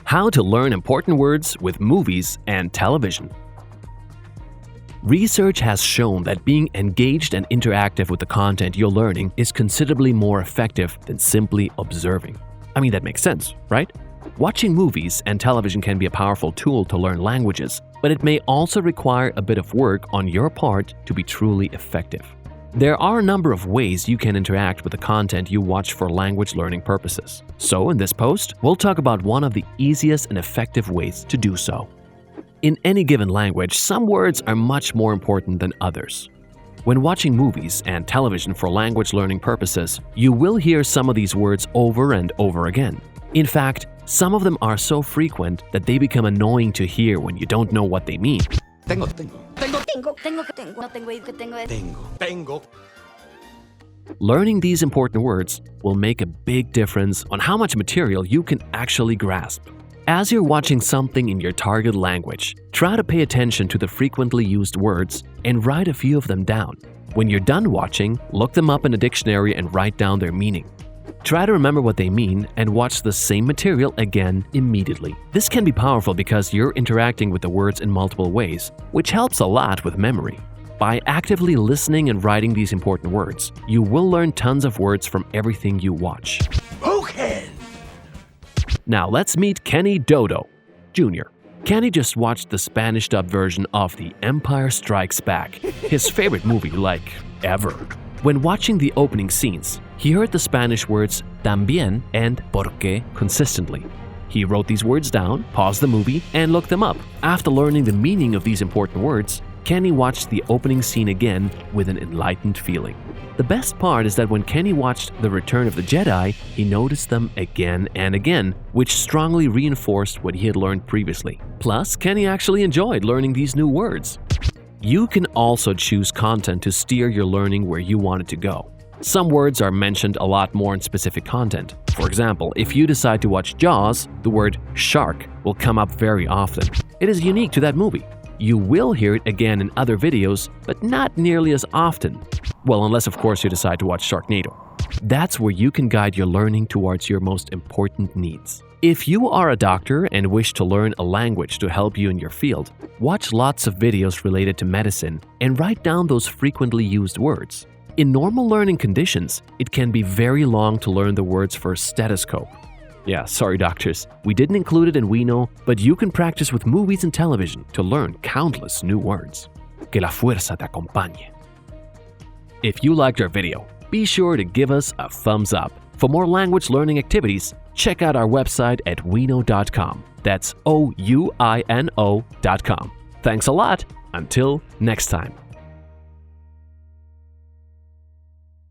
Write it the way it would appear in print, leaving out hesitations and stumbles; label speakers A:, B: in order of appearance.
A: How to learn important words with movies and television. Research has shown that being engaged and interactive with the content you're learning is considerably more effective than simply observing. I mean, that makes sense, right? Watching movies and television can be a powerful tool to learn languages, but it may also require a bit of work on your part to be truly effective. There are a number of ways you can interact with the content you watch for language learning purposes. So in this post, we'll talk about one of the easiest and effective ways to do so. In any given language, some words are much more important than others. When watching movies and television for language learning purposes, you will hear some of these words over and over again. In fact, some of them are so frequent that they become annoying to hear when you don't know what they mean. Learning these important words will make a big difference on how much material you can actually grasp. As you're watching something in your target language, try to pay attention to the frequently used words and write a few of them down. When you're done watching, look them up in a dictionary and write down their meaning. Try to remember what they mean and watch the same material again immediately. This can be powerful because you're interacting with the words in multiple ways, which helps a lot with memory. By actively listening and writing these important words, you will learn tons of words from everything you watch.
B: Okay.
A: Now let's meet Kenny Dodo Jr. Kenny just watched the Spanish dub version of The Empire Strikes Back, his favorite movie like ever. When watching the opening scenes, he heard the Spanish words también and porque consistently. He wrote these words down, paused the movie, and looked them up. After learning the meaning of these important words, Kenny watched the opening scene again with an enlightened feeling. The best part is that when Kenny watched The Return of the Jedi, he noticed them again and again, which strongly reinforced what he had learned previously. Plus, Kenny actually enjoyed learning these new words. You can also choose content to steer your learning where you want it to go. Some words are mentioned a lot more in specific content. For example, if you decide to watch Jaws, the word shark will come up very often. It is unique to that movie. You will hear it again in other videos, but not nearly as often. Well, unless of course you decide to watch Sharknado. That's where you can guide your learning towards your most important needs. If you are a doctor and wish to learn a language to help you in your field, watch lots of videos related to medicine and write down those frequently used words. In normal learning conditions, it can be very long to learn the words for stethoscope. Yeah, sorry doctors, we didn't include it in OUINO, but you can practice with movies and television to learn countless new words. Que la fuerza te acompañe. If you liked our video, be sure to give us a thumbs up. For more language learning activities, check out our website at ouino.com. That's OUINO.com. Thanks a lot. Until next time.